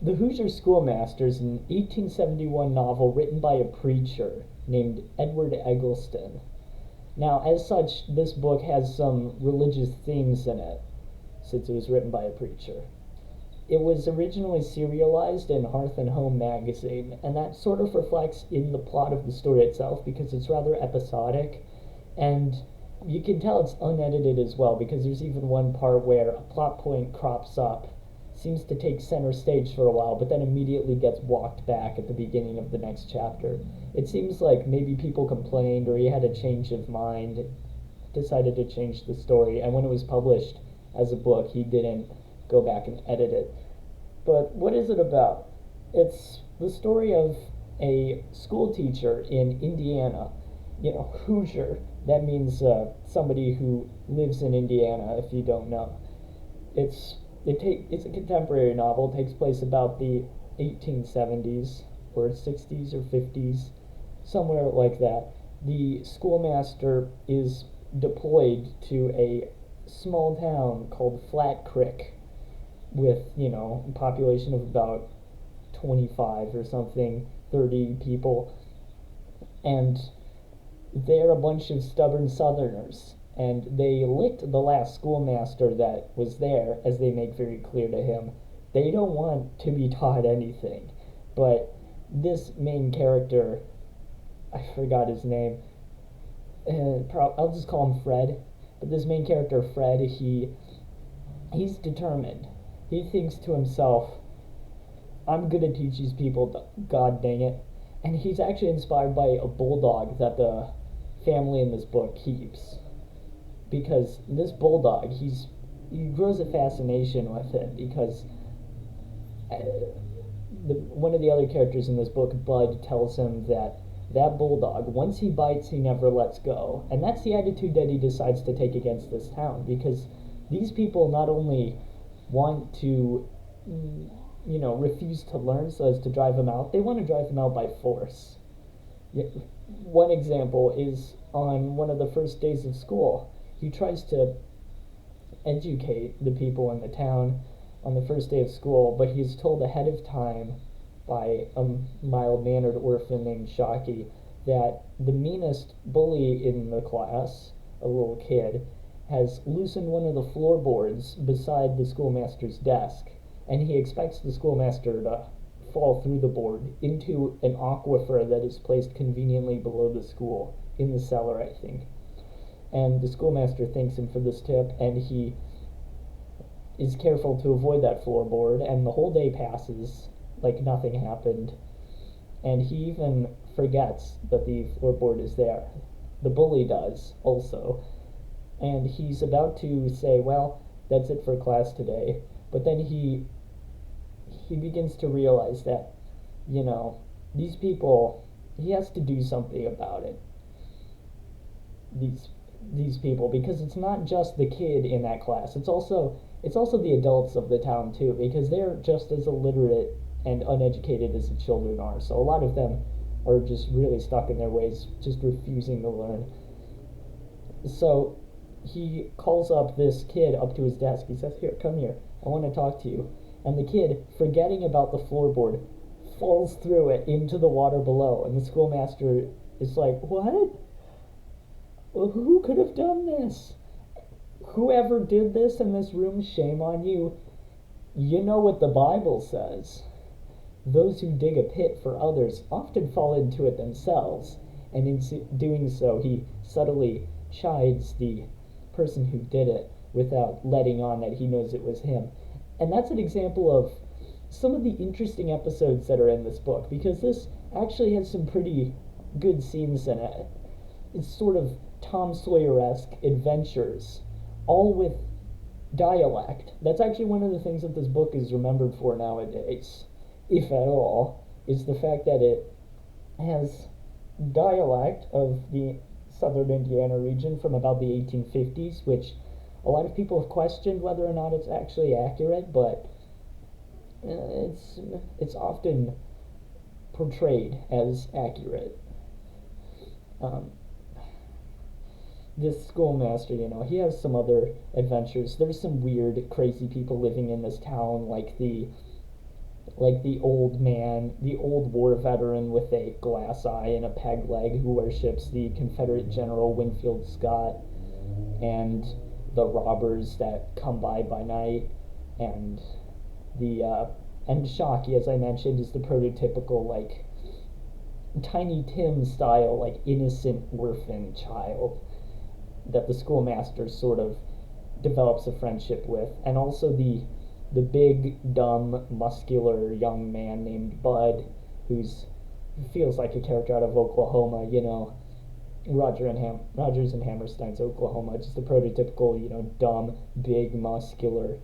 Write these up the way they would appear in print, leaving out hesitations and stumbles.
The Hoosier Schoolmaster is an 1871 novel written by a preacher named Edward Eggleston. Now, as such, this book has some religious themes in it, since it was written by a preacher. It was originally serialized in Hearth and Home magazine, and that sort of reflects in the plot of the story itself because it's rather episodic, and you can tell it's unedited as well because there's even one part where a plot point crops up, seems to take center stage for a while, but then immediately gets walked back at the beginning of the next chapter. It seems like maybe people complained or he had a change of mind, decided to change the story, and when it was published as a book, he didn't go back and edit it. But what is it about? It's the story of a school teacher in Indiana. Hoosier. That means somebody who lives in Indiana, if you don't know. It's a contemporary novel. It takes place about the 1870s or 60s or 50s, somewhere like that. The schoolmaster is deployed to a small town called Flat Creek with, a population of about 25 or something, 30 people. And they're a bunch of stubborn Southerners. And they licked the last schoolmaster that was there, as they make very clear to him. They don't want to be taught anything. But this main character, I forgot his name. I'll just call him Fred. But this main character, Fred, he's determined. He thinks to himself, I'm gonna teach these people, god dang it. And he's actually inspired by a bulldog that the family in this book keeps. Because this bulldog, he grows a fascination with it because one of the other characters in this book, Bud, tells him that bulldog, once he bites, he never lets go. And that's the attitude that he decides to take against this town, because these people not only want to, refuse to learn so as to drive him out, they want to drive him out by force. One example is on one of the first days of school. He tries to educate the people in the town on the first day of school, but he's told ahead of time by a mild-mannered orphan named Shockey that the meanest bully in the class, a little kid, has loosened one of the floorboards beside the schoolmaster's desk, and he expects the schoolmaster to fall through the board into an aquifer that is placed conveniently below the school, in the cellar, I think. And the schoolmaster thanks him for this tip, and he is careful to avoid that floorboard, and the whole day passes like nothing happened. And he even forgets that the floorboard is there. The bully does, also. And he's about to say, well, that's it for class today. But then he begins to realize that, these people, he has to do something about it. These people, because it's not just the kid in that class, it's also the adults of the town too, because they're just as illiterate and uneducated as the children are. So a lot of them are just really stuck in their ways, just refusing to learn. So he calls up this kid up to his desk. He says, here, come here, I want to talk to you. And the kid, forgetting about the floorboard, falls through it into the water below, and the schoolmaster is like, what? Who could have done this? Whoever did this in this room, shame on you. You know what the Bible says. Those who dig a pit for others often fall into it themselves, and in doing so, he subtly chides the person who did it without letting on that he knows it was him. And that's an example of some of the interesting episodes that are in this book, because this actually has some pretty good scenes in it. It's sort of Tom Sawyer-esque adventures, all with dialect. That's actually one of the things that this book is remembered for nowadays, if at all, is the fact that it has dialect of the southern Indiana region from about the 1850s, which a lot of people have questioned whether or not it's actually accurate, but it's often portrayed as accurate. This schoolmaster, he has some other adventures. There's some weird, crazy people living in this town, like the like the old man, the old war veteran with a glass eye and a peg leg who worships the Confederate General Winfield Scott, and the robbers that come by night, and the and Shockey, as I mentioned, is the prototypical like Tiny Tim style like innocent orphan child that the schoolmaster sort of develops a friendship with, and also the big dumb muscular young man named Bud, who's feels like a character out of Oklahoma, Rogers and Hammerstein's Oklahoma, just the prototypical, dumb, big, muscular,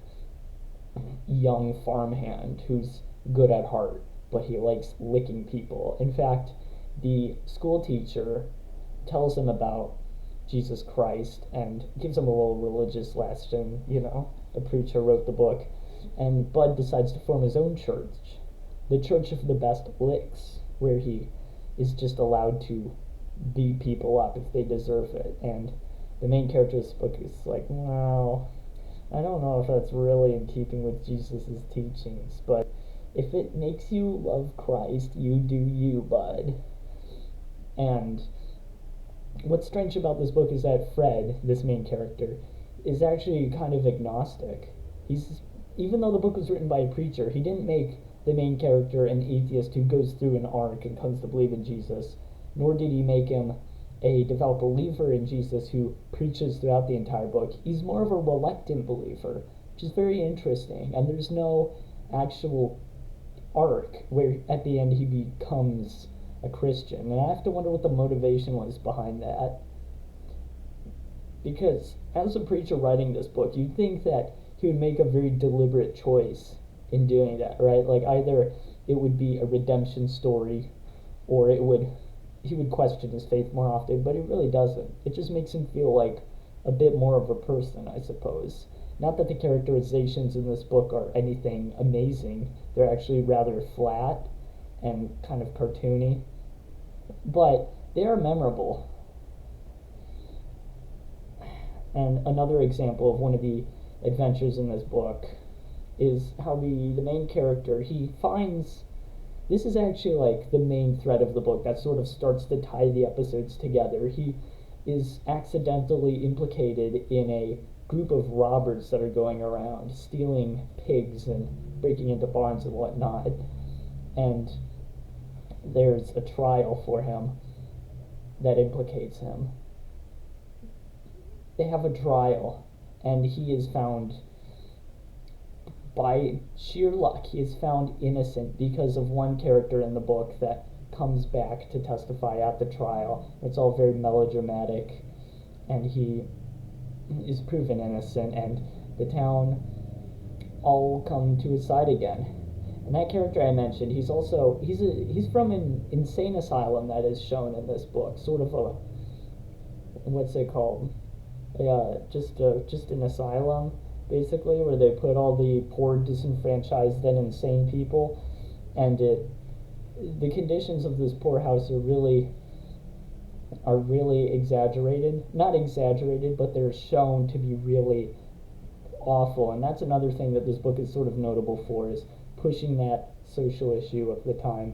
young farmhand who's good at heart, but he likes licking people. In fact, the school teacher tells him about Jesus Christ and gives him a little religious lesson, a preacher wrote the book, and Bud decides to form his own church, the Church of the Best Licks, where he is just allowed to beat people up if they deserve it. And the main character of this book is like, well, I don't know if that's really in keeping with Jesus' teachings, but if it makes you love Christ, you do you, Bud. And what's strange about this book is that Fred, this main character, is actually kind of agnostic. Even though the book was written by a preacher, he didn't make the main character an atheist who goes through an arc and comes to believe in Jesus, nor did he make him a devout believer in Jesus who preaches throughout the entire book. He's more of a reluctant believer, which is very interesting, and there's no actual arc where at the end he becomes a Christian, and I have to wonder what the motivation was behind that. Because as a preacher writing this book, you'd think that he would make a very deliberate choice in doing that, right? Like either it would be a redemption story, or he would question his faith more often, but he really doesn't. It just makes him feel like a bit more of a person, I suppose. Not that the characterizations in this book are anything amazing. They're actually rather flat and kind of cartoony, but they are memorable. And another example of one of the adventures in this book is how the main character, he finds, this is actually like the main thread of the book that sort of starts to tie the episodes together. He is accidentally implicated in a group of robbers that are going around stealing pigs and breaking into barns and whatnot, and there's a trial for him that implicates him. They have a trial, and he is found, by sheer luck, he is found innocent because of one character in the book that comes back to testify at the trial. It's all very melodramatic, and he is proven innocent, and the town all come to his side again. And that character I mentioned, he's from an insane asylum that is shown in this book, sort of a, what's it called? Just an asylum, basically, where they put all the poor, disenfranchised, and insane people, and the conditions of this poorhouse are really exaggerated. Not exaggerated, but they're shown to be really awful, and that's another thing that this book is sort of notable for, is pushing that social issue of the time.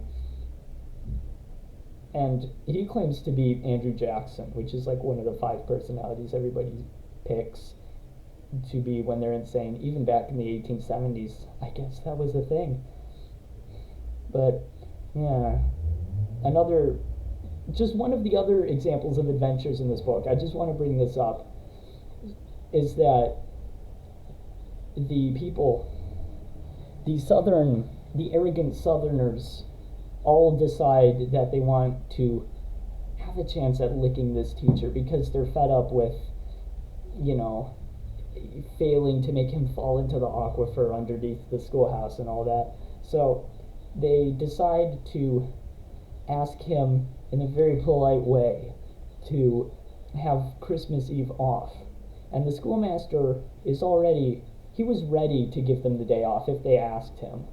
And he claims to be Andrew Jackson, which is like one of the 5 personalities everybody picks to be when they're insane. Even back in the 1870s, I guess that was a thing. But yeah, just one of the other examples of adventures in this book, I just want to bring this up, is that the people, the arrogant Southerners, all decide that they want to have a chance at licking this teacher because they're fed up with, failing to make him fall into the aquifer underneath the schoolhouse and all that. So they decide to ask him in a very polite way to have Christmas Eve off. And the schoolmaster he was ready to give them the day off if they asked him.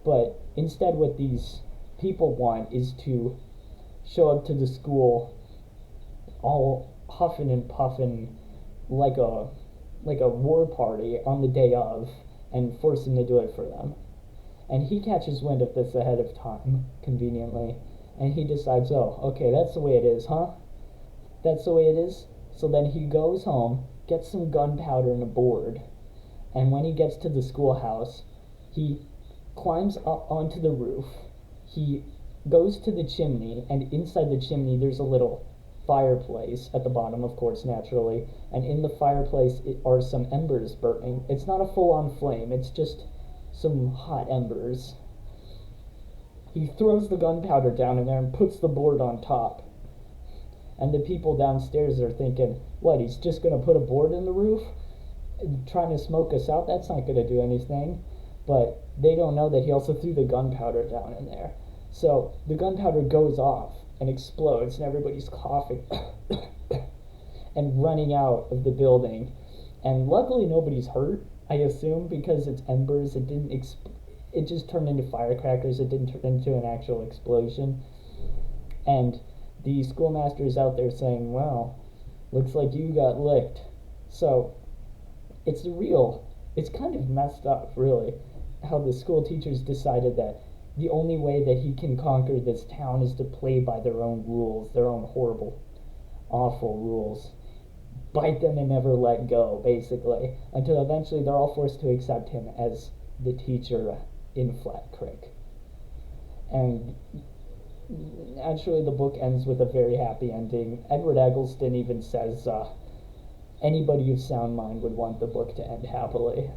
But instead what these people want is to show up to the school all huffing and puffing like a war party on the day of and force him to do it for them. And he catches wind of this ahead of time, conveniently, and he decides, oh, okay, that's the way it is, huh? That's the way it is? So then he goes home, gets some gunpowder and a board, and when he gets to the schoolhouse, he climbs up onto the roof, he goes to the chimney, and inside the chimney there's a little fireplace at the bottom, of course, naturally, and in the fireplace are some embers burning. It's not a full-on flame, it's just some hot embers. He throws the gunpowder down in there and puts the board on top. And the people downstairs are thinking, what, he's just going to put a board in the roof? Trying to smoke us out? That's not going to do anything. But they don't know that he also threw the gunpowder down in there. So the gunpowder goes off and explodes, and everybody's coughing and running out of the building. And luckily nobody's hurt, I assume, because it's embers. It just turned into firecrackers. It didn't turn into an actual explosion. And the schoolmaster's out there saying, well, looks like you got licked. So it's kind of messed up, really, how the school teachers decided that the only way that he can conquer this town is to play by their own rules, their own horrible, awful rules. Bite them and never let go, basically, until eventually they're all forced to accept him as the teacher in Flat Creek. And actually the book ends with a very happy ending. Edward Eggleston even says anybody of sound mind would want the book to end happily.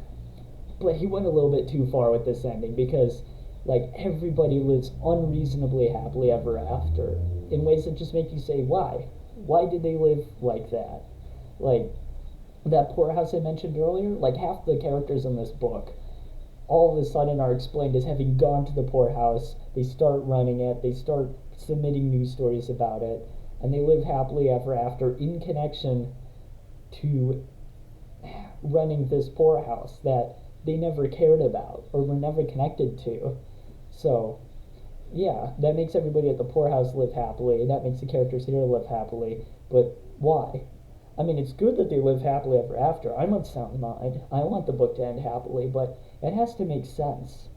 But he went a little bit too far with this ending, because everybody lives unreasonably happily ever after in ways that just make you say, why? Why did they live like that? That poorhouse I mentioned earlier, half the characters in this book all of a sudden are explained as having gone to the poorhouse. They start running it, they start submitting news stories about it, and they live happily ever after in connection to running this poorhouse that they never cared about or were never connected to. So yeah, that makes everybody at the poorhouse live happily, that makes the characters here live happily, but why? I mean, it's good that they live happily ever after. I'm of sound mind. I want the book to end happily, but it has to make sense,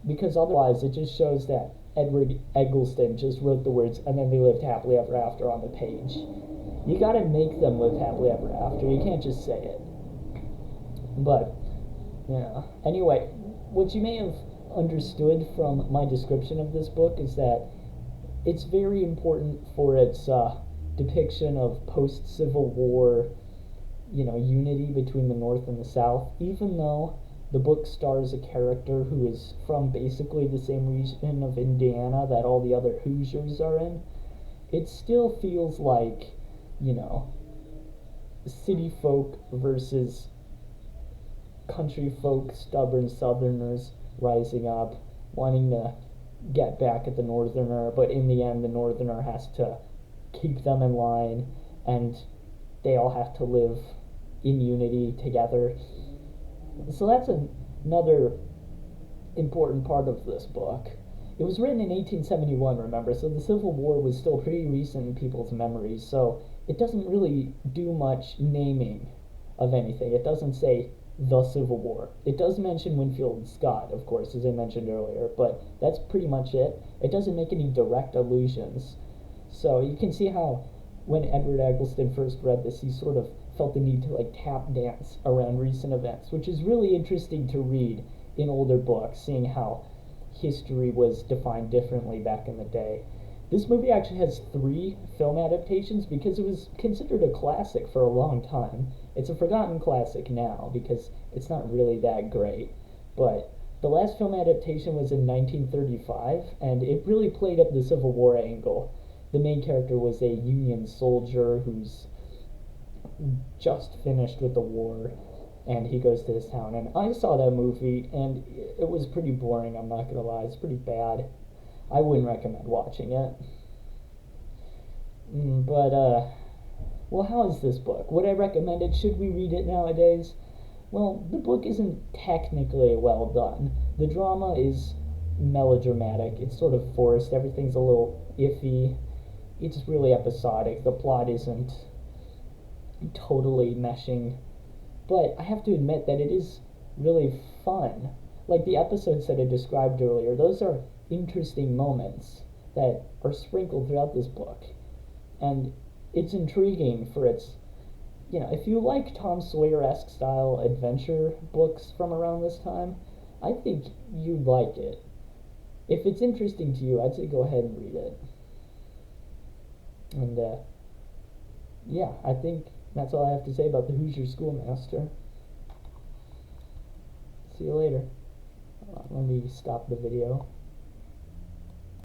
because otherwise it just shows that Edward Eggleston just wrote the words and then they lived happily ever after on the page. You gotta make them live happily ever after. You can't just say it. But yeah. Anyway, what you may have understood from my description of this book is that it's very important for its depiction of post-Civil War, unity between the North and the South, even though the book stars a character who is from basically the same region of Indiana that all the other Hoosiers are in. It still feels like, city folk versus country folk, stubborn Southerners rising up, wanting to get back at the Northerner, but in the end the Northerner has to keep them in line, and they all have to live in unity together. So that's another important part of this book. It was written in 1871, remember, so the Civil War was still pretty recent in people's memories, so it doesn't really do much naming of anything. It doesn't say the Civil War. It does mention Winfield Scott, of course, as I mentioned earlier, but that's pretty much it. It doesn't make any direct allusions. So you can see how when Edward Eggleston first read this, he sort of felt the need to tap dance around recent events, which is really interesting to read in older books, seeing how history was defined differently back in the day. This movie actually has 3 film adaptations because it was considered a classic for a long time. It's a forgotten classic now because it's not really that great, but the last film adaptation was in 1935, and it really played up the Civil War angle. The main character was a Union soldier who's just finished with the war, and he goes to his town. And I saw that movie, and it was pretty boring, I'm not gonna lie. It's pretty bad. I wouldn't recommend watching it. Well, how is this book? Would I recommend it? Should we read it nowadays? Well, the book isn't technically well done. The drama is melodramatic. It's sort of forced. Everything's a little iffy. It's really episodic. The plot isn't totally meshing. But I have to admit that it is really fun. like the episodes that I described earlier, those are interesting moments that are sprinkled throughout this book. And it's intriguing for its, if you like Tom Sawyer-esque style adventure books from around this time, I think you'd like it. If it's interesting to you, I'd say go ahead and read it. And, yeah, I think that's all I have to say about the Hoosier Schoolmaster. See you later. Let me stop the video.